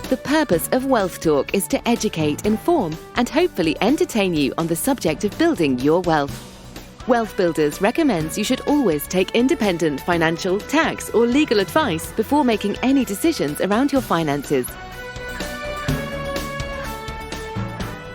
The purpose of Wealth Talk is to educate, inform, and hopefully entertain you on the subject of building your wealth. Wealth Builders recommends you should always take independent financial, tax, or legal advice before making any decisions around your finances.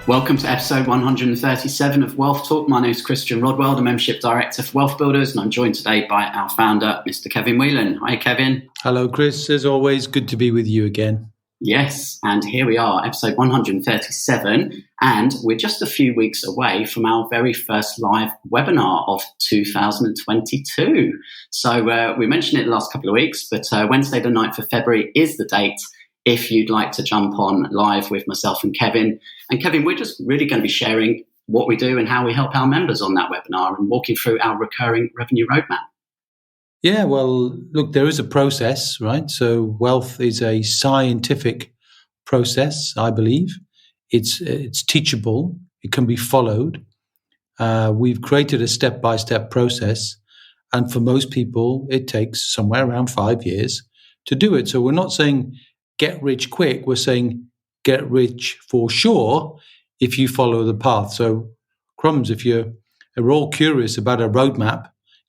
Welcome to episode 137 of Wealth Talk. My name is Christian Rodwell, the Membership Director for Wealth Builders, and I'm joined today by our founder, Mr. Kevin Whelan. Hi, Kevin. Hello, Chris. As always, good to be with you again. Yes, and here we are, episode 137, and we're just a few weeks away from our very first live webinar of 2022. So we mentioned it the last couple of weeks, but Wednesday the 9th of February is the date if you'd like to jump on live with myself and Kevin. And Kevin, we're just really going to be sharing what we do and how we help our members on that webinar and walking through our recurring revenue roadmap. Yeah, well, look, there is a process, right? So wealth is a scientific process, I believe. It's teachable. It can be followed. We've created a step-by-step process. And for most people, it takes somewhere around 5 years to do it. So we're not saying get rich quick. We're saying get rich for sure if you follow the path. So crumbs, we're all curious about a roadmap.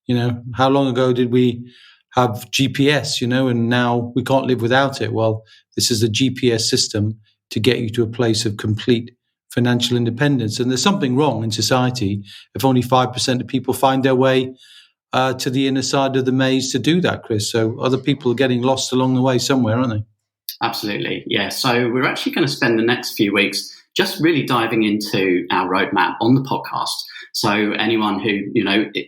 You know, how long ago did we have GPS, and now we can't live without it? Well, this is a GPS system to get you to a place of complete financial independence. And there's something wrong in society if only 5% of people find their way to the inner side of the maze to do that, Chris. So other people are getting lost along the way somewhere, aren't they? Absolutely, yeah. So we're actually going to spend the next few weeks just really diving into our roadmap on the podcast. So anyone who,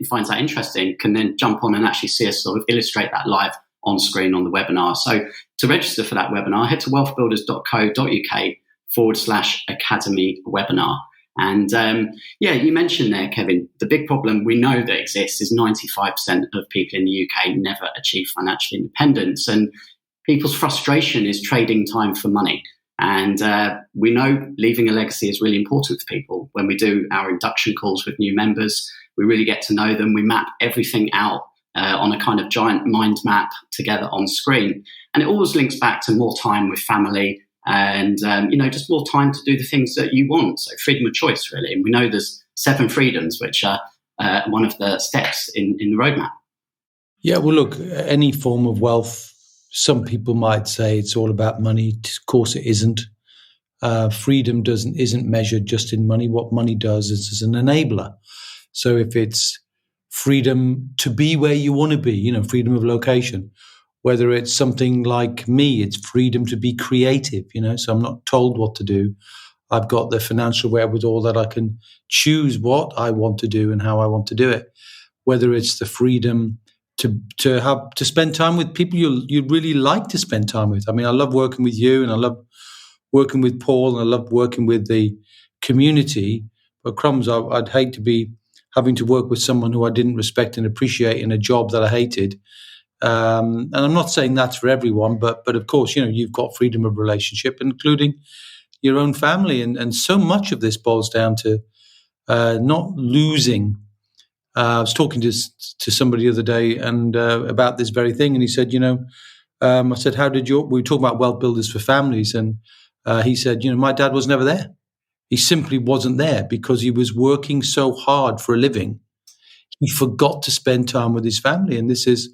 finds that interesting can then jump on and actually see us sort of illustrate that live on screen on the webinar. So to register for that webinar, head to wealthbuilders.co.uk/academy webinar. And you mentioned there, Kevin, the big problem we know that exists is 95% of people in the UK never achieve financial independence. And people's frustration is trading time for money. And we know leaving a legacy is really important for people. When we do our induction calls with new members, we really get to know them. We map everything out on a kind of giant mind map together on screen. And it always links back to more time with family and, just more time to do the things that you want. So freedom of choice, really. And we know there's 7 freedoms, which are one of the steps in the roadmap. Yeah, well, look, any form of wealth, some people might say it's all about money. Of course, it isn't. Freedom isn't measured just in money. What money does is an enabler. So if it's freedom to be where you want to be, freedom of location, whether it's something like me, it's freedom to be creative, so I'm not told what to do. I've got the financial wherewithal that I can choose what I want to do and how I want to do it. Whether it's the freedom to spend time with people you really like to spend time with. I mean, I love working with you, and I love working with Paul, and I love working with the community. But crumbs, I'd hate to be having to work with someone who I didn't respect and appreciate in a job that I hated. And I'm not saying that's for everyone, but of course, you've got freedom of relationship, including your own family, and so much of this boils down to not losing. I was talking to somebody the other day and about this very thing, and he said, I said, we were talking about Wealth Builders for Families, and he said, my dad was never there. He simply wasn't there because he was working so hard for a living. He forgot to spend time with his family, and this is,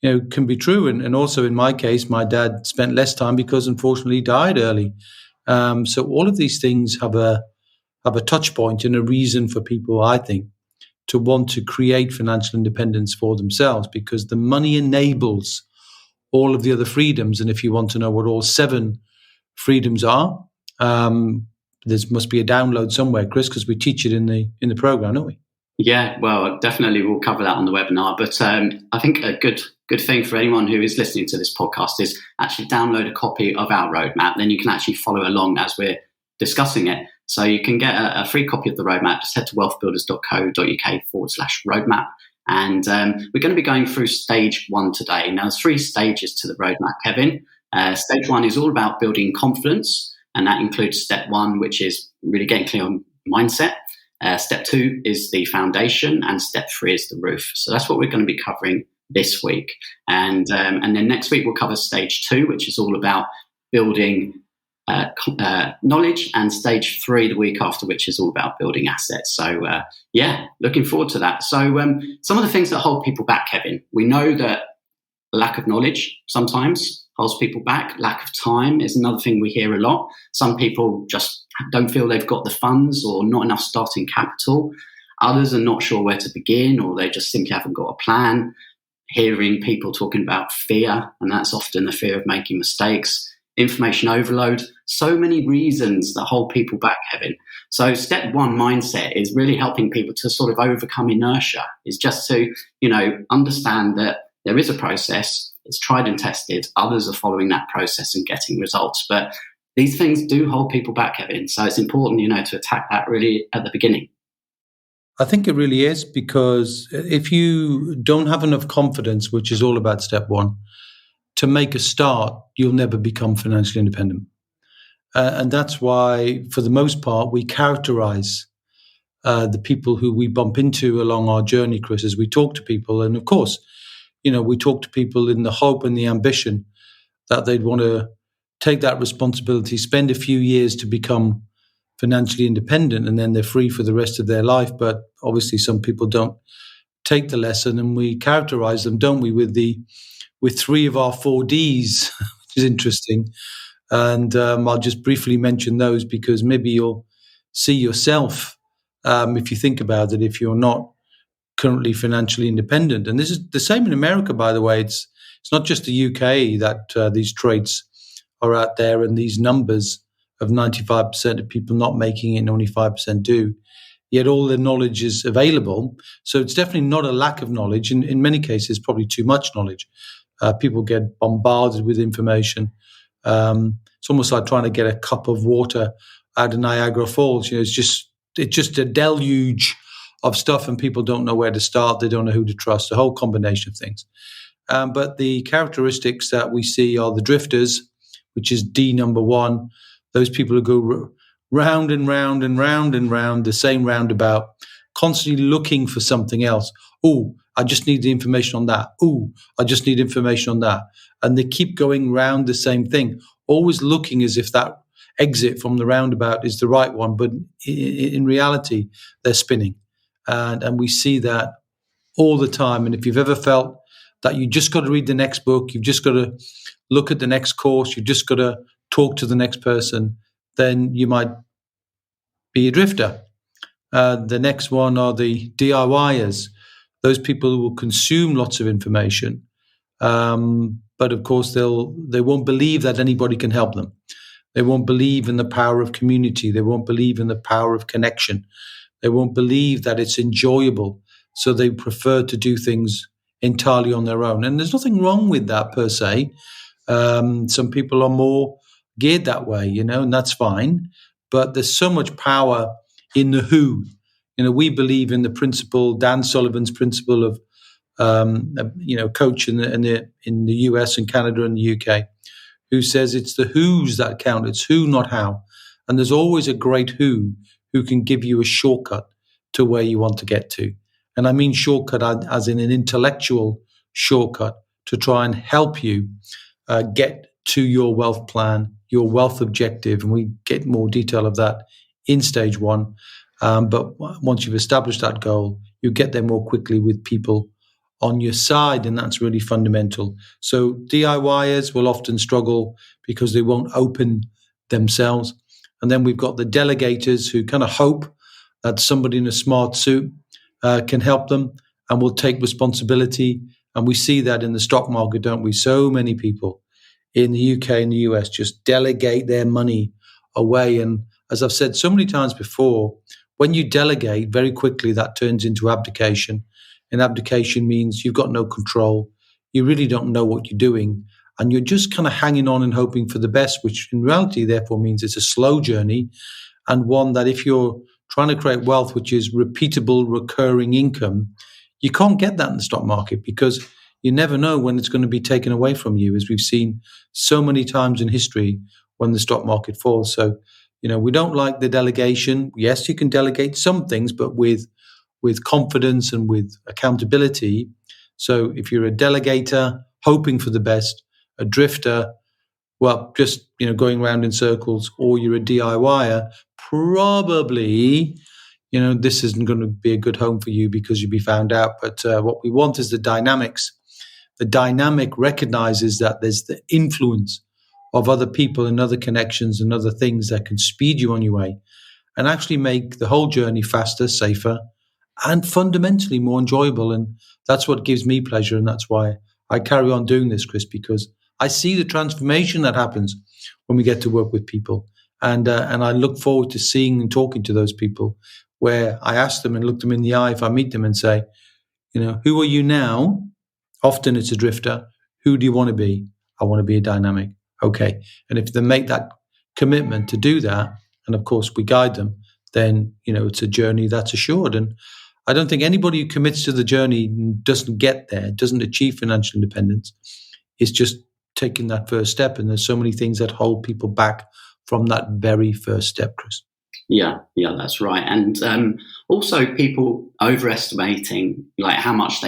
can be true. And also in my case, my dad spent less time because unfortunately he died early. So all of these things have a touch point and a reason for people, I think, to want to create financial independence for themselves, because the money enables all of the other freedoms. And if you want to know what all 7 freedoms are, there must be a download somewhere, Chris, because we teach it in the program, don't we? Yeah, well, definitely we'll cover that on the webinar. But I think a good thing for anyone who is listening to this podcast is actually download a copy of our roadmap. Then you can actually follow along as we're discussing it. So you can get a free copy of the roadmap. Just head to wealthbuilders.co.uk/roadmap. And we're going to be going through stage 1 today. Now, there's 3 stages to the roadmap, Kevin. Stage 1 is all about building confidence. And that includes step 1, which is really getting clear on mindset. Step 2 is the foundation. And step 3 is the roof. So that's what we're going to be covering this week. And then next week, we'll cover stage 2, which is all about building knowledge, and stage 3 the week after, which is all about building assets. So looking forward to that. So some of the things that hold people back, Kevin, we know that lack of knowledge sometimes holds people back. Lack of time is another thing we hear a lot. Some people just don't feel they've got the funds or not enough starting capital. Others are not sure where to begin, or they just simply haven't got a plan. Hearing people talking about fear, and that's often the fear of making mistakes. Information overload, so many reasons that hold people back, Kevin. So step 1 mindset is really helping people to sort of overcome inertia, is just to, understand that there is a process, it's tried and tested, others are following that process and getting results. But these things do hold people back, Kevin. So it's important, to attack that really at the beginning. I think it really is, because if you don't have enough confidence, which is all about step 1, to make a start, you'll never become financially independent. And that's why, for the most part, we characterize the people who we bump into along our journey, Chris, as we talk to people. And of course, we talk to people in the hope and the ambition that they'd want to take that responsibility, spend a few years to become financially independent, and then they're free for the rest of their life. But obviously some people don't take the lesson, and we characterize them, don't we, with 3 of our 4 Ds, which is interesting. And I'll just briefly mention those, because maybe you'll see yourself, if you think about it, if you're not currently financially independent. And this is the same in America, by the way. It's not just the UK that these traits are out there, and these numbers of 95% of people not making it and only 5% do. Yet all the knowledge is available. So it's definitely not a lack of knowledge. In many cases, probably too much knowledge. People get bombarded with information. It's almost like trying to get a cup of water out of Niagara Falls. It's just a deluge of stuff, and people don't know where to start. They don't know who to trust. A whole combination of things. But the characteristics that we see are the drifters, which is D number 1. Those people who go round and round and round and round the same roundabout, constantly looking for something else. Oh, I just need the information on that. Oh, I just need information on that. And they keep going round the same thing, always looking as if that exit from the roundabout is the right one. But in reality, they're spinning. And we see that all the time. And if you've ever felt that you just got to read the next book, you've just got to look at the next course, you've just got to talk to the next person, then you might be a drifter. The next one are the DIYers, those people who will consume lots of information, but of course they won't believe that anybody can help them. They won't believe in the power of community. They won't believe in the power of connection. They won't believe that it's enjoyable. So they prefer to do things entirely on their own. And there's nothing wrong with that per se. Some people are more geared that way, and that's fine. But there's so much power in the who. We believe in the principle, Dan Sullivan's principle of, coach in the US and Canada and the UK, who says it's the who's that count. It's who, not how. And there's always a great who can give you a shortcut to where you want to get to. And I mean shortcut as in an intellectual shortcut to try and help you get to your wealth plan, your wealth objective. And we get more detail of that in stage 1. But once you've established that goal, you get there more quickly with people on your side, and that's really fundamental. So DIYers will often struggle because they won't open themselves. And then we've got the delegators who kind of hope that somebody in a smart suit can help them and will take responsibility. And we see that in the stock market, don't we? So many people in the UK and the US just delegate their money away. And as I've said so many times before, when you delegate very quickly, that turns into abdication. And abdication means you've got no control. You really don't know what you're doing. And you're just kind of hanging on and hoping for the best, which in reality, therefore, means it's a slow journey, and one that if you're trying to create wealth, which is repeatable, recurring income, you can't get that in the stock market because you never know when it's going to be taken away from you, as we've seen so many times in history when the stock market falls. So, we don't like the delegation. Yes, you can delegate some things, but with confidence and with accountability. So if you're a delegator, hoping for the best, a drifter, well, just going around in circles, or you're a DIYer, probably this isn't going to be a good home for you because you'll be found out. But what we want is the dynamics. The dynamic recognizes that there's the influence of other people and other connections and other things that can speed you on your way and actually make the whole journey faster, safer, and fundamentally more enjoyable. And that's what gives me pleasure. And that's why I carry on doing this, Chris, because I see the transformation that happens when we get to work with people. And I look forward to seeing and talking to those people where I ask them and look them in the eye if I meet them and say, who are you now? Often it's a drifter. Who do you want to be? I want to be a dynamic. Okay. And if they make that commitment to do that, and of course we guide them, then, it's a journey that's assured. And I don't think anybody who commits to the journey doesn't get there, doesn't achieve financial independence. It's just taking that first step. And there's so many things that hold people back from that very first step, Chris. Yeah, that's right. And also people overestimating like how much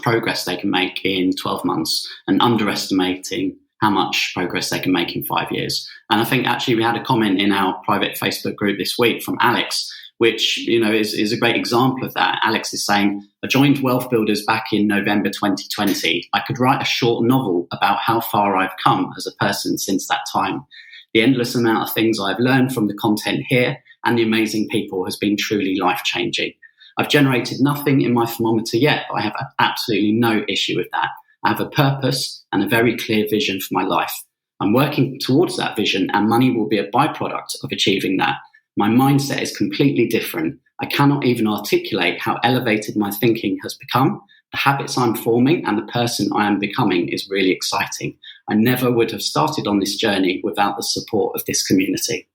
progress they can make in 12 months and underestimating how much progress they can make in 5 years. And I think actually we had a comment in our private Facebook group this week from Alex, which, is a great example of that. Alex is saying, I joined Wealth Builders back in November 2020. I could write a short novel about how far I've come as a person since that time. The endless amount of things I've learned from the content here and the amazing people has been truly life-changing. I've generated nothing in my thermometer yet, but I have absolutely no issue with that. I have a purpose and a very clear vision for my life. I'm working towards that vision, and money will be a byproduct of achieving that. My mindset is completely different. I cannot even articulate how elevated my thinking has become. The habits I'm forming and the person I am becoming is really exciting. I never would have started on this journey without the support of this community.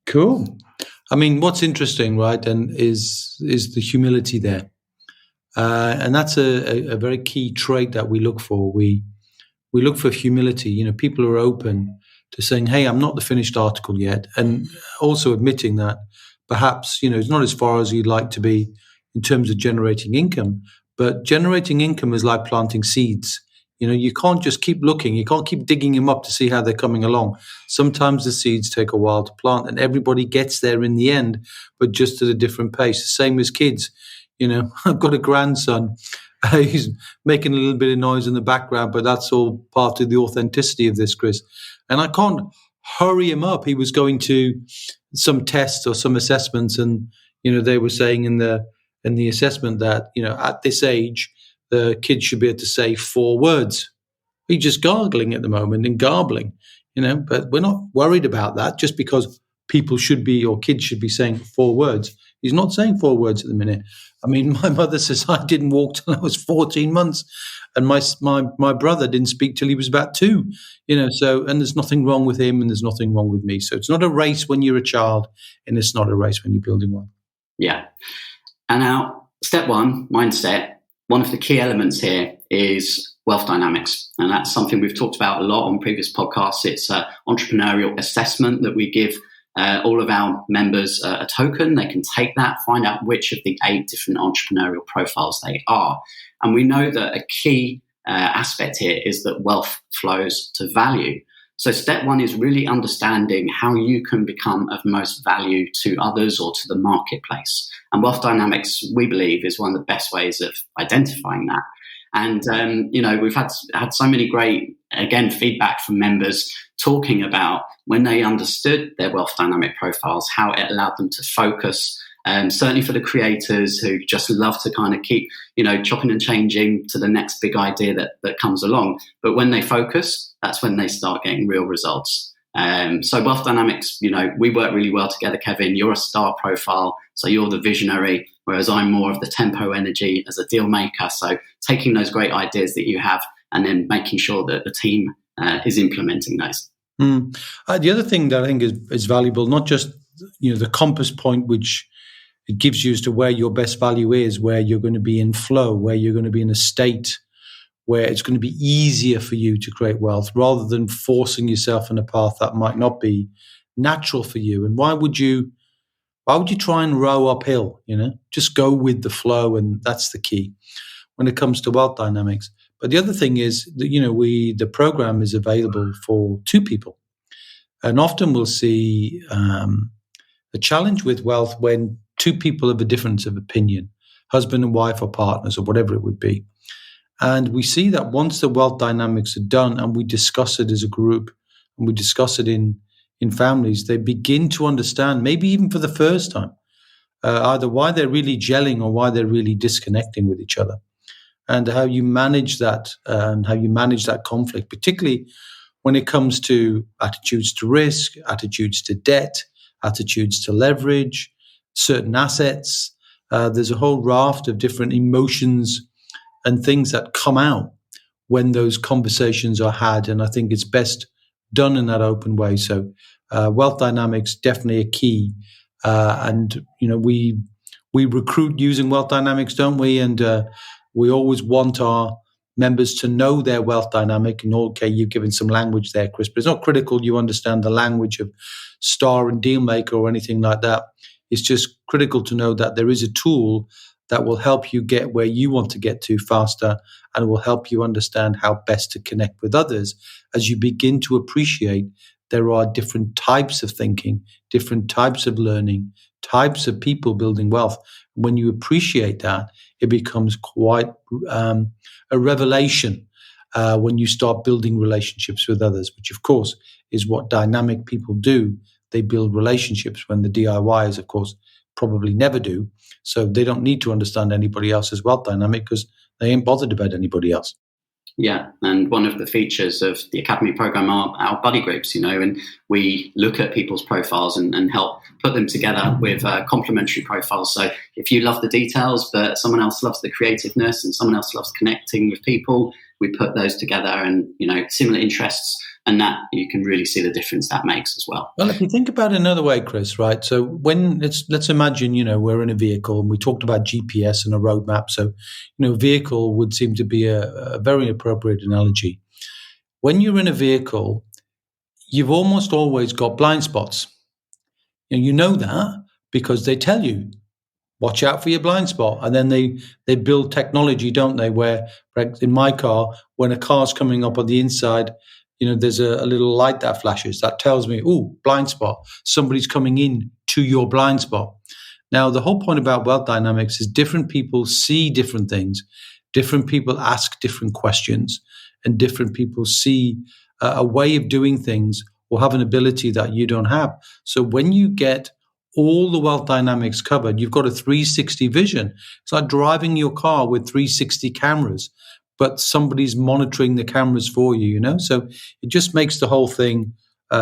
Cool. I mean, what's interesting, right, and is the humility there. And that's a very key trait that we look for. We look for humility. People are open to saying, hey, I'm not the finished article yet. And also admitting that perhaps, it's not as far as you'd like to be in terms of generating income. But generating income is like planting seeds. You can't just keep looking. You can't keep digging them up to see how they're coming along. Sometimes the seeds take a while to plant, and everybody gets there in the end, but just at a different pace. The same as kids. I've got a grandson. He's making a little bit of noise in the background, but that's all part of the authenticity of this, Chris. And I can't hurry him up. He was going to some tests or some assessments, and they were saying in the assessment that at this age the kid should be able to say 4 words. He's just gargling at the moment and garbling, but we're not worried about that just because people should be, or kids should be, saying 4 words. He's not saying 4 words at the minute. I mean, my mother says I didn't walk till I was 14 months, and my brother didn't speak till he was about 2. So, and there's nothing wrong with him, and there's nothing wrong with me. So it's not a race when you're a child, and it's not a race when you're building one. Yeah. And now, step 1, mindset. One of the key elements here is wealth dynamics. And that's something we've talked about a lot on previous podcasts. It's an entrepreneurial assessment that we give all of our members a token. They can take that, find out which of the 8 different entrepreneurial profiles they are. And we know that a key aspect here is that wealth flows to value. So step 1 is really understanding how you can become of most value to others or to the marketplace. And wealth dynamics, we believe, is one of the best ways of identifying that. And, we've had so many great, again, feedback from members talking about when they understood their wealth dynamic profiles, how it allowed them to focus. Certainly for the creators who just love to kind of keep, chopping and changing to the next big idea that comes along. But when they focus, that's when they start getting real results. So wealth dynamics, we work really well together, Kevin. You're a star profile, so you're the visionary, whereas I'm more of the tempo energy as a deal maker. So taking those great ideas that you have and then making sure that the team is implementing those. The other thing that I think is valuable, not just the compass point, which it gives you as to where your best value is, where you're going to be in flow, where you're going to be in a state where it's going to be easier for you to create wealth rather than forcing yourself in a path that might not be natural for you. And why would you try and row uphill? Just go with the flow, and that's the key when it comes to wealth dynamics. But the other thing is that, the program is available for two people. And often we'll see a challenge with wealth when two people have a difference of opinion, husband and wife or partners or whatever it would be. And we see that once the wealth dynamics are done and we discuss it as a group and we discuss it in families, they begin to understand, maybe even for the first time, either why they're really gelling or why they're really disconnecting with each other, and how you manage that and how you manage that conflict, particularly when it comes to attitudes to risk, attitudes to debt, attitudes to leverage, certain assets. There's a whole raft of different emotions and things that come out when those conversations are had. And I think it's best done in that open way. So wealth dynamics, definitely a key. And we recruit using wealth dynamics, don't we? And we always want our members to know their wealth dynamic. And okay, you've given some language there, Chris, but it's not critical you understand the language of star and deal maker or anything like that. It's just critical to know that there is a tool that will help you get where you want to get to faster and will help you understand how best to connect with others as you begin to appreciate there are different types of thinking, different types of learning, types of people building wealth. When you appreciate that, it becomes quite a revelation when you start building relationships with others, which of course is what dynamic people do. They build relationships when the DIYers, of course, probably never do. So they don't need to understand anybody else's wealth dynamic because they ain't bothered about anybody else. Yeah, and one of the features of the Academy program are our buddy groups, and we look at people's profiles and help put them together with complementary profiles. So if you love the details, but someone else loves the creativeness and someone else loves connecting with people, we put those together and, similar interests, and that you can really see the difference that makes as well. Well, if you think about it another way, Chris, right? So when let's imagine, we're in a vehicle and we talked about GPS and a roadmap. So, vehicle would seem to be a very appropriate analogy. When you're in a vehicle, you've almost always got blind spots. And you know that because they tell you, watch out for your blind spot. And then they build technology, don't they, where in my car, when a car's coming up on the inside, there's a little light that flashes that tells me, oh, blind spot. Somebody's coming in to your blind spot. Now, the whole point about wealth dynamics is different people see different things. Different people ask different questions, and different people see a way of doing things or have an ability that you don't have. So when you get all the wealth dynamics covered, you've got a 360 vision. It's like driving your car with 360 cameras, but somebody's monitoring the cameras for you, So it just makes the whole thing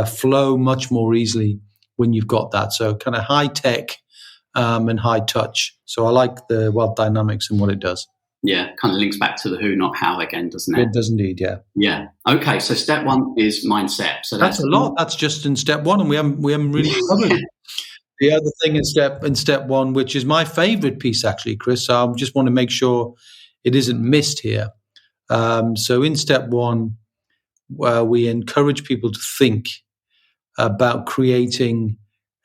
flow much more easily when you've got that. So kind of high tech and high touch. So I like the wealth dynamics and what it does. Yeah, kind of links back to the who, not how again, doesn't it? It does indeed, yeah. Yeah. Okay, so step one is mindset. So that's a lot. That's just in step one, and we haven't really covered it. The other thing in step one, which is my favorite piece actually, Chris, so I just want to make sure it isn't missed here. So in step one, we encourage people to think about creating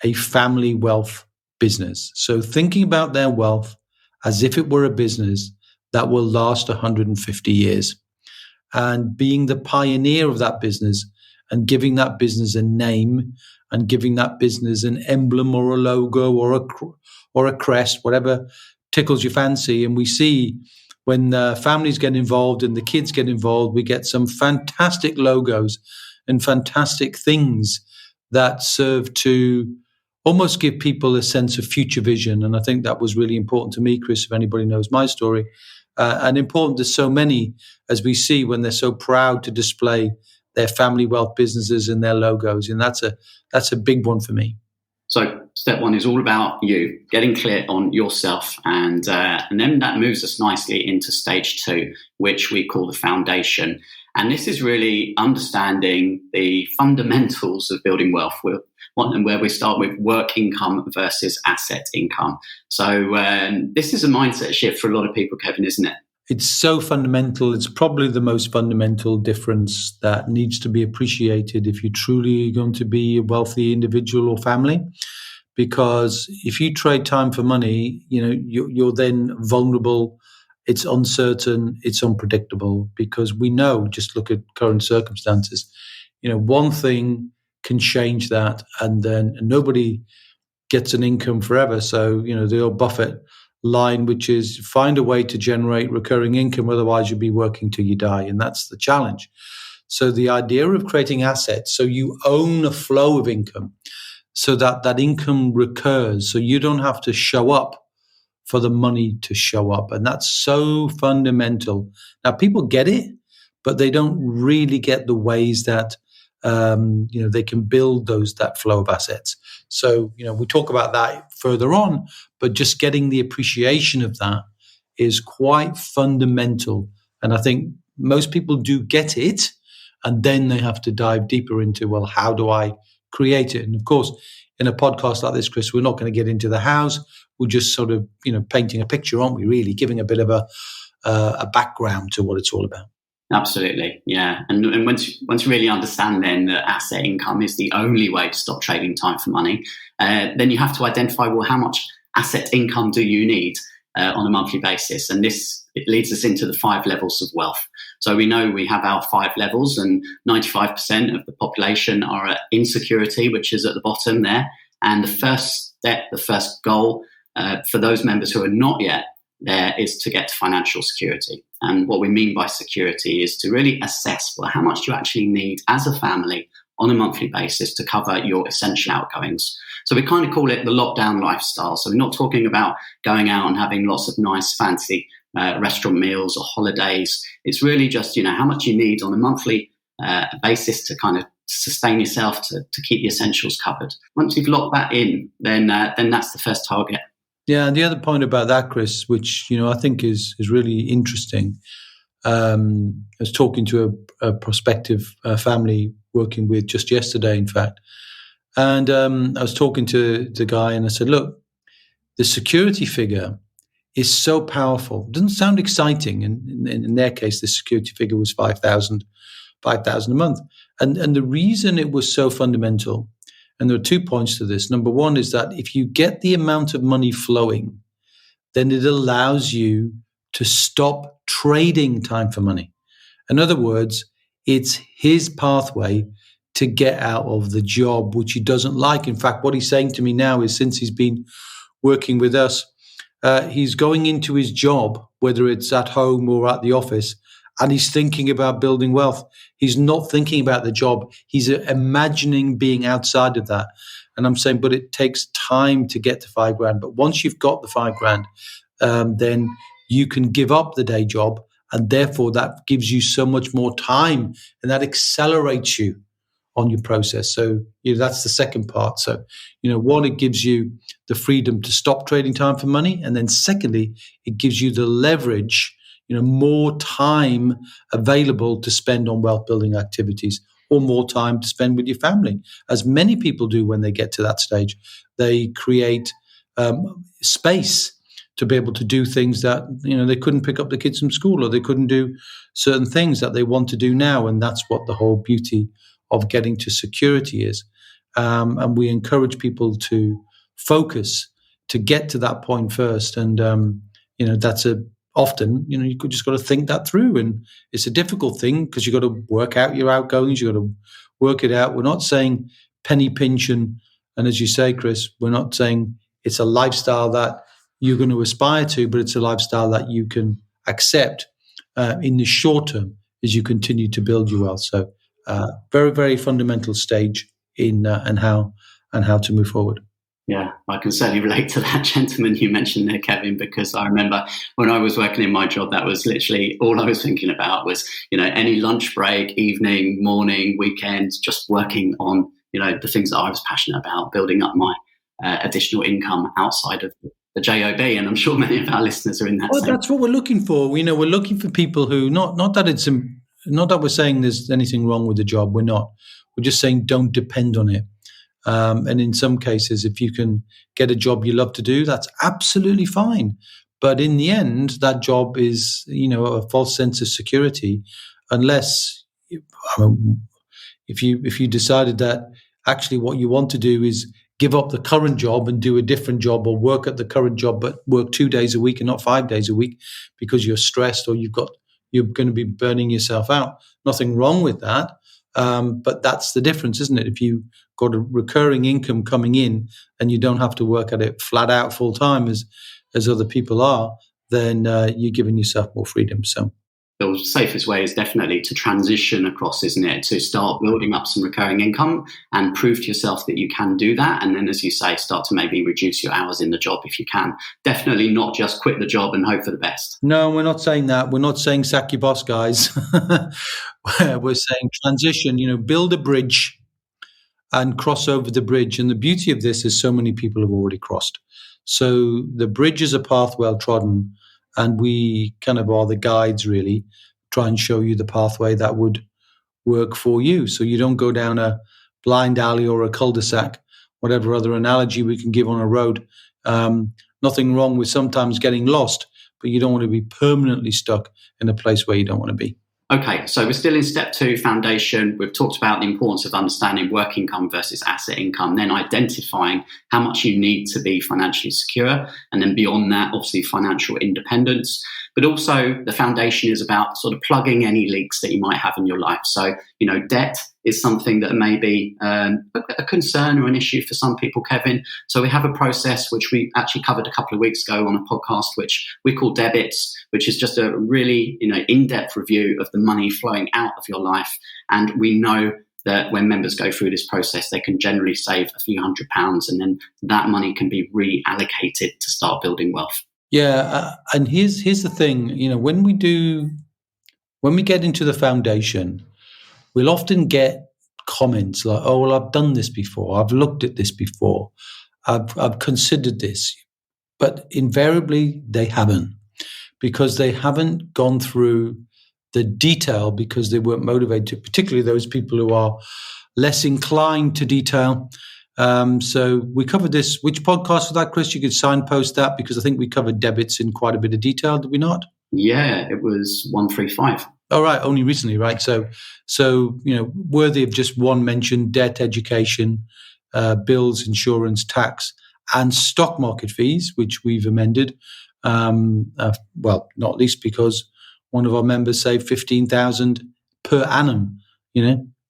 a family wealth business. So thinking about their wealth as if it were a business that will last 150 years, and being the pioneer of that business and giving that business a name and giving that business an emblem or a logo or a crest, whatever tickles your fancy. And we see when families get involved and the kids get involved, we get some fantastic logos and fantastic things that serve to almost give people a sense of future vision. And I think that was really important to me, Chris, if anybody knows my story, and important to so many as we see when they're so proud to display their family wealth businesses and their logos. And that's a big one for me. So step one is all about you, getting clear on yourself. And then that moves us nicely into stage two, which we call the foundation. And this is really understanding the fundamentals of building wealth, and where we start with work income versus asset income. So this is a mindset shift for a lot of people, Kevin, isn't it? It's so fundamental. It's probably the most fundamental difference that needs to be appreciated if you're truly going to be a wealthy individual or family. Because if you trade time for money, you're then vulnerable it's uncertain, it's unpredictable, because we know, just look at current circumstances, one thing can change that, and then nobody gets an income forever. So, the old Buffett line, which is find a way to generate recurring income, otherwise you'll be working till you die. And that's the challenge. So the idea of creating assets, so you own a flow of income, so that income recurs, so you don't have to show up for the money to show up. And that's so fundamental. Now, people get it, but they don't really get the ways that they can build that flow of assets. So, we talk about that further on, but just getting the appreciation of that is quite fundamental. And I think most people do get it, and then they have to dive deeper into, well, how do I create it? And of course, in a podcast like this, Chris, we're not going to get into the hows. We're just sort of, painting a picture, aren't we, really? Giving a bit of a background to what it's all about. Absolutely, yeah. And once you really understand then that asset income is the only way to stop trading time for money, then you have to identify, well, how much asset income do you need on a monthly basis? And it leads us into the 5 levels of wealth. So we know we have our 5 levels, and 95% of the population are at insecurity, which is at the bottom there. And the first step, the first goal for those members who are not yet there is to get to financial security. And what we mean by security is to really assess, well, how much do you actually need as a family on a monthly basis to cover your essential outgoings. So we kind of call it the lockdown lifestyle. So we're not talking about going out and having lots of nice, fancy restaurant meals or holidays. It's really just, how much you need on a monthly basis to kind of sustain yourself, to keep the essentials covered. Once you've locked that in, then that's the first target. Yeah, and the other point about that, Chris, which I think is really interesting. I was talking to a prospective family working with just yesterday, in fact, and I was talking to the guy, and I said, "Look, the security figure is so powerful. It doesn't sound exciting, and in their case, the security figure was $5,000 a month, and the reason it was so fundamental." And there are 2 points to this. Number one is that if you get the amount of money flowing, then it allows you to stop trading time for money. In other words, it's his pathway to get out of the job, which he doesn't like. In fact, what he's saying to me now is, since he's been working with us, he's going into his job, whether it's at home or at the office, and he's thinking about building wealth. He's not thinking about the job. He's imagining being outside of that. And I'm saying, but it takes time to get to $5,000. But once you've got the $5,000, then you can give up the day job. And therefore, that gives you so much more time, and that accelerates you on your process. So that's the second part. So, one, it gives you the freedom to stop trading time for money. And then secondly, it gives you the leverage, more time available to spend on wealth building activities, or more time to spend with your family, as many people do when they get to that stage. They create space to be able to do things that, they couldn't pick up the kids from school, or they couldn't do certain things that they want to do now. And that's what the whole beauty of getting to security is. And we encourage people to focus to get to that point first. And, that's often, you could just got to think that through. And it's a difficult thing because you've got to work out your outgoings. You've got to work it out. We're not saying penny pinch. And as you say, Chris, we're not saying it's a lifestyle that you're going to aspire to, but it's a lifestyle that you can accept in the short term as you continue to build your wealth. So very, very fundamental stage in and how to move forward. Yeah, I can certainly relate to that gentleman you mentioned there, Kevin, because I remember when I was working in my job, that was literally all I was thinking about was, any lunch break, evening, morning, weekends, just working on, the things that I was passionate about, building up my additional income outside of the JOB. And I'm sure many of our listeners are in that. Well, that's what we're looking for. We're looking for people who, not that we're saying there's anything wrong with the job. We're not. We're just saying don't depend on it. And in some cases, if you can get a job you love to do, that's absolutely fine. But in the end, that job is, a false sense of security, unless if you decided that actually what you want to do is give up the current job and do a different job, or work at the current job but work 2 days a week and not 5 days a week because you're stressed or you're going to be burning yourself out. Nothing wrong with that, but that's the difference, isn't it? If you got a recurring income coming in and you don't have to work at it flat out full time as other people are, then you're giving yourself more freedom. So the safest way is definitely to transition across, isn't it? To start building up some recurring income and prove to yourself that you can do that. And then, as you say, start to maybe reduce your hours in the job if you can. Definitely not just quit the job and hope for the best. No, we're not saying that. We're not saying sack your boss, guys. We're saying transition, build a bridge and cross over the bridge. And the beauty of this is so many people have already crossed. So the bridge is a path well trodden. And we kind of are the guides, really, try and show you the pathway that would work for you. So you don't go down a blind alley or a cul-de-sac, whatever other analogy we can give on a road. Nothing wrong with sometimes getting lost, but you don't want to be permanently stuck in a place where you don't want to be. Okay, so we're still in step 2, foundation. We've talked about the importance of understanding work income versus asset income, then identifying how much you need to be financially secure. And then beyond that, obviously, financial independence. But also the foundation is about sort of plugging any leaks that you might have in your life. So, debt is something that may be a concern or an issue for some people, Kevin. So we have a process which we actually covered a couple of weeks ago on a podcast, which we call debits, which is just a really in-depth review of the money flowing out of your life. And we know that when members go through this process, they can generally save a few £100, and then that money can be reallocated to start building wealth. Yeah, and here's the thing. When we get into the foundation, we'll often get comments like, "Oh, well, I've done this before. I've looked at this before. I've considered this," but invariably they haven't, because they haven't gone through the detail because they weren't motivated. Particularly those people who are less inclined to detail. So we covered this. Which podcast was that, Chris? You could signpost that, because I think we covered debits in quite a bit of detail, did we not? Yeah, it was 135. All right, only recently, right? So worthy of just one mention: debt, education, bills, insurance, tax, and stock market fees, which we've amended. Well, not least because one of our members saved $15,000 per annum.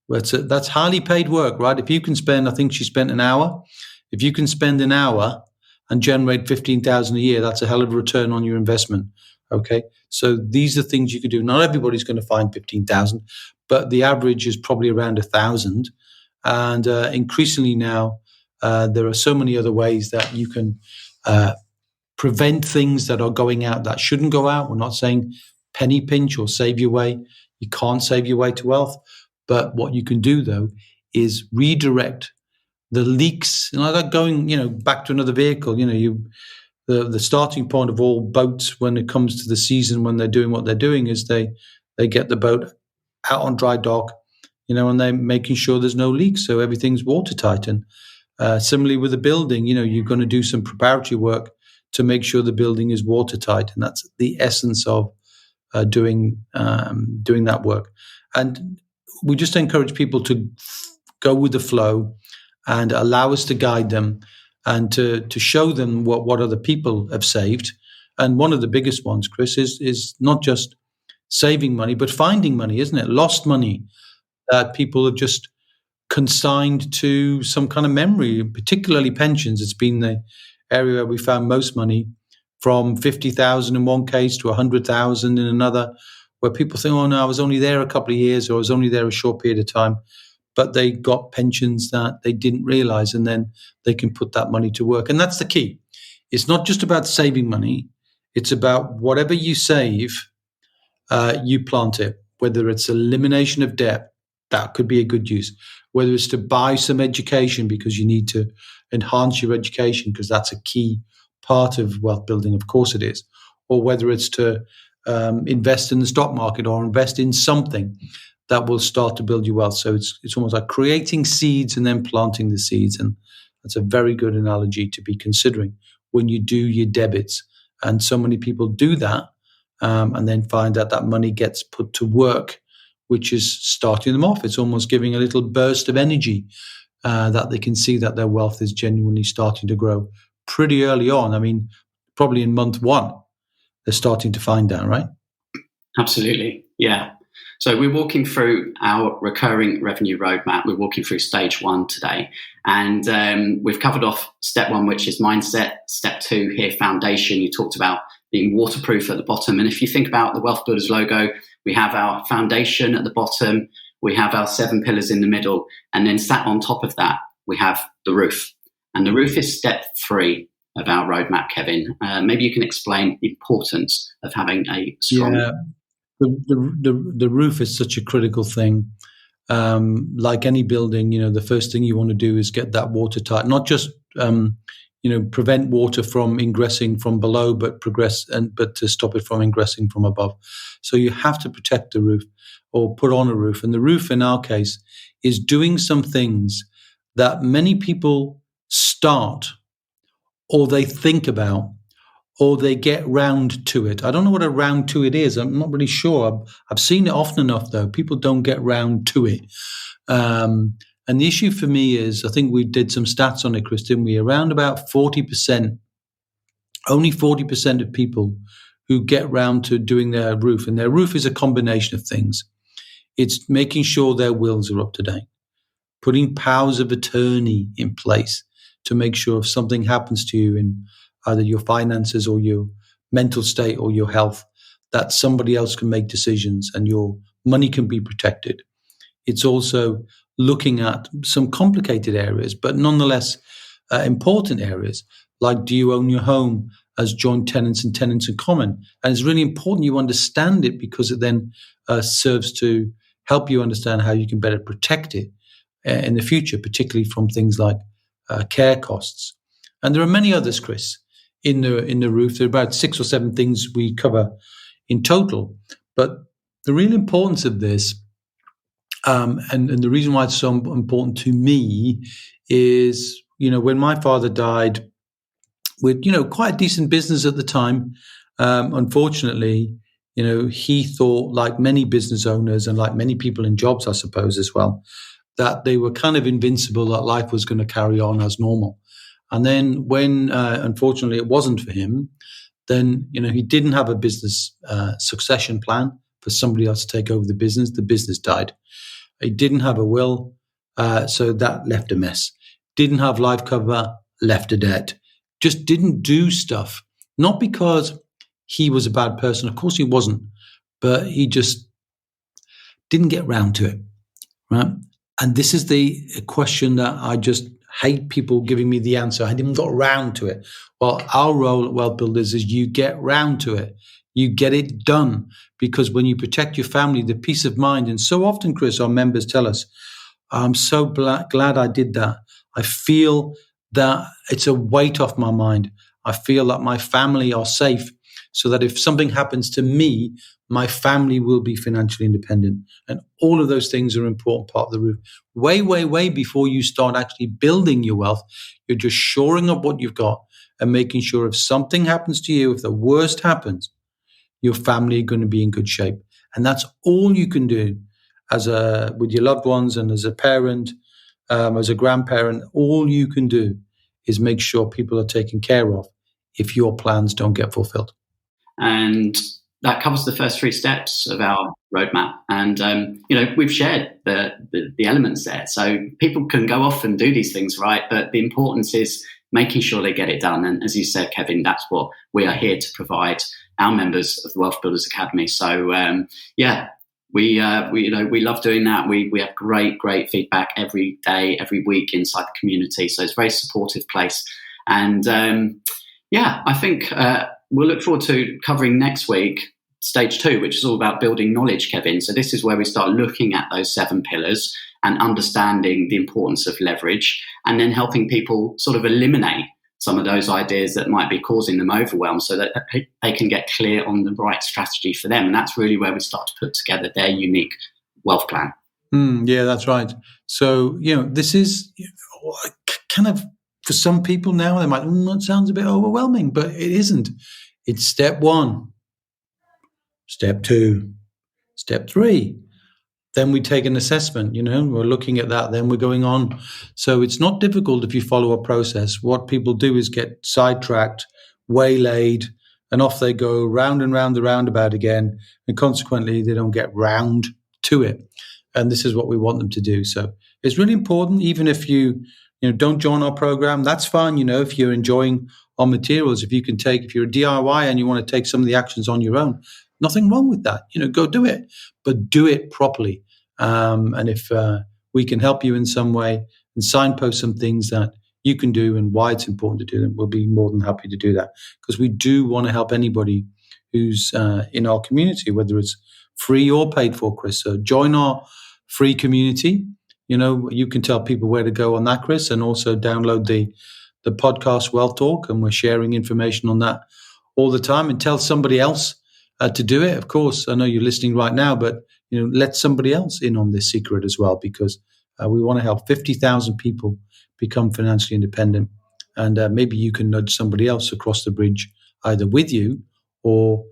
That's highly paid work, right? If you can spend, I think she spent an hour. If you can spend an hour and generate $15,000 a year, that's a hell of a return on your investment. Okay, so these are things you could do. Not everybody's going to find 15,000, but the average is probably around 1,000. And increasingly now, there are so many other ways that you can prevent things that are going out that shouldn't go out. We're not saying penny pinch or save your way. You can't save your way to wealth. But what you can do, though, is redirect the leaks. Like going, back to another vehicle. The starting point of all boats when it comes to the season, when they're doing what they're doing, is they get the boat out on dry dock, and they're making sure there's no leaks, so everything's watertight. And similarly with the building, you're going to do some preparatory work to make sure the building is watertight, and that's the essence of doing that work. And we just encourage people to go with the flow and allow us to guide them and to show them what other people have saved. And one of the biggest ones, Chris, is not just saving money, but finding money, isn't it? Lost money that people have just consigned to some kind of memory, particularly pensions. It's been the area where we found most money, from 50,000 in one case to 100,000 in another, where people think, "Oh no, I was only there a couple of years, or I was only there a short period of time." But they got pensions that they didn't realize, and then they can put that money to work. And that's the key. It's not just about saving money. It's about whatever you save, you plant it, whether it's elimination of debt, that could be a good use. Whether it's to buy some education because you need to enhance your education, because that's a key part of wealth building, of course it is. Or whether it's to invest in the stock market or invest in something that will start to build your wealth. So it's almost like creating seeds and then planting the seeds. And that's a very good analogy to be considering when you do your debits. And so many people do that and then find that that money gets put to work, which is starting them off. It's almost giving a little burst of energy that they can see that their wealth is genuinely starting to grow pretty early on. I mean, probably in month one, they're starting to find that, right? Absolutely, yeah. So we're walking through our recurring revenue roadmap. We're walking through stage 1 today. And we've covered off step 1, which is mindset. Step 2 here, foundation. You talked about being waterproof at the bottom. And if you think about the Wealth Builders logo, we have our foundation at the bottom. We have our 7 pillars in the middle. And then sat on top of that, we have the roof. And the roof is step 3 of our roadmap, Kevin. Maybe you can explain the importance of having a strong... Yeah. The roof is such a critical thing. Like any building, the first thing you want to do is get that watertight. Not just prevent water from ingressing from below, but to stop it from ingressing from above. So you have to protect the roof or put on a roof. And the roof, in our case, is doing some things that many people start or they think about, or they get round to it. I don't know what a round to it is. I'm not really sure. I've seen it often enough, though. People don't get round to it. And the issue for me is, I think we did some stats on it, Chris, didn't we? Around about 40%, only 40% of people who get round to doing their roof. And their roof is a combination of things. It's making sure their wills are up to date, putting powers of attorney in place to make sure if something happens to you in either your finances or your mental state or your health, that somebody else can make decisions and your money can be protected. It's also looking at some complicated areas, but nonetheless important areas, like do you own your home as joint tenants and tenants in common? And it's really important you understand it, because it then serves to help you understand how you can better protect it in the future, particularly from things like care costs. And there are many others, Chris, in the roof. There are about 6 or 7 things we cover in total. But the real importance of this, and the reason why it's so important to me is, when my father died with, quite a decent business at the time, unfortunately, he thought, like many business owners and like many people in jobs, I suppose, as well, that they were kind of invincible, that life was going to carry on as normal. And then when, unfortunately, it wasn't for him, then, he didn't have a business succession plan for somebody else to take over the business. The business died. He didn't have a will, so that left a mess. Didn't have life cover, left a debt. Just didn't do stuff. Not because he was a bad person. Of course he wasn't. But he just didn't get round to it, right? And this is the question that I just hate people giving me the answer. I didn't got round to it. Well, our role at Wealth Builders is you get round to it. You get it done, because when you protect your family, the peace of mind, and so often, Chris, our members tell us, I'm so glad I did that. I feel that it's a weight off my mind. I feel that my family are safe, so that if something happens to me, my family will be financially independent. And all of those things are an important part of the roof. Way, way, way before you start actually building your wealth, you're just shoring up what you've got and making sure if something happens to you, if the worst happens, your family are going to be in good shape. And that's all you can do with your loved ones, and as a parent, as a grandparent. All you can do is make sure people are taken care of if your plans don't get fulfilled. And that covers the first 3 steps of our roadmap. And, we've shared the elements there. So people can go off and do these things, right? But the importance is making sure they get it done. And as you said, Kevin, that's what we are here to provide our members of the Wealth Builders Academy. So, we love doing that. We have great feedback every day, every week inside the community. So it's a very supportive place. And, I think we'll look forward to covering next week stage 2, which is all about building knowledge, Kevin. So this is where we start looking at those 7 pillars and understanding the importance of leverage, and then helping people sort of eliminate some of those ideas that might be causing them overwhelm, so that they can get clear on the right strategy for them. And that's really where we start to put together their unique wealth plan. Yeah, that's right. So, this is kind of, for some people now, they might, that sounds a bit overwhelming, but it isn't. It's step 1, step 2, step 3, then we take an assessment, we're looking at that, then we're going on. So it's not difficult if you follow a process. What people do is get sidetracked, waylaid, and off they go round and round the roundabout again. And consequently, they don't get round to it. And this is what we want them to do. So it's really important, even if you don't join our program, that's fine. If you're enjoying our materials, if you're a DIY and you want to take some of the actions on your own, nothing wrong with that. Go do it, but do it properly. And if we can help you in some way and signpost some things that you can do and why it's important to do them, we'll be more than happy to do that, because we do want to help anybody who's in our community, whether it's free or paid for, Chris. So join our free community. You can tell people where to go on that, Chris, and also download the podcast Wealth Talk, and we're sharing information on that all the time. And tell somebody else to do it. Of course, I know you're listening right now, but let somebody else in on this secret as well, because we want to help 50,000 people become financially independent. And maybe you can nudge somebody else across the bridge, either with you or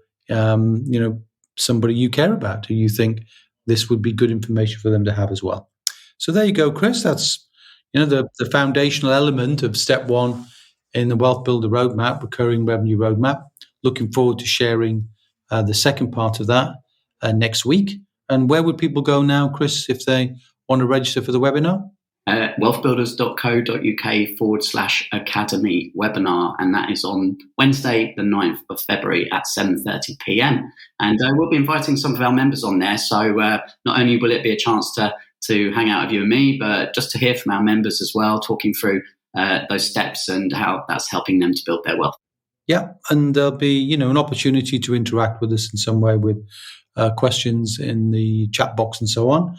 somebody you care about who you think this would be good information for them to have as well. So there you go, Chris. That's the foundational element of step one in the Wealth Builder Roadmap, recurring revenue roadmap. Looking forward to sharing the second part of that next week. And where would people go now, Chris, if they want to register for the webinar? wealthbuilders.co.uk/academy webinar, and that is on Wednesday, the 9th of February at 7:30 p.m. And we'll be inviting some of our members on there. So not only will it be a chance to hang out with you and me, but just to hear from our members as well, talking through those steps and how that's helping them to build their wealth. Yeah, and there'll be an opportunity to interact with us in some way with questions in the chat box and so on.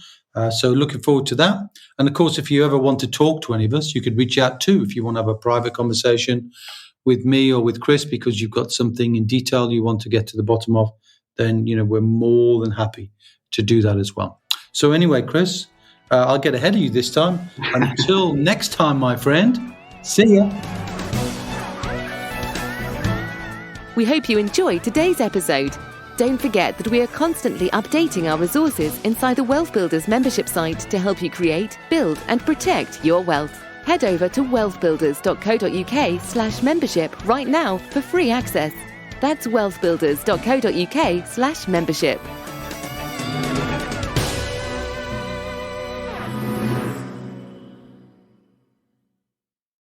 So looking forward to that. And of course, if you ever want to talk to any of us, you could reach out too. If you want to have a private conversation with me or with Chris because you've got something in detail you want to get to the bottom of, then we're more than happy to do that as well. So anyway, Chris, I'll get ahead of you this time. Until next time, my friend, see ya. We hope you enjoyed today's episode. Don't forget that we are constantly updating our resources inside the Wealth Builders membership site to help you create, build, and protect your wealth. Head over to wealthbuilders.co.uk/membership right now for free access. That's wealthbuilders.co.uk/membership.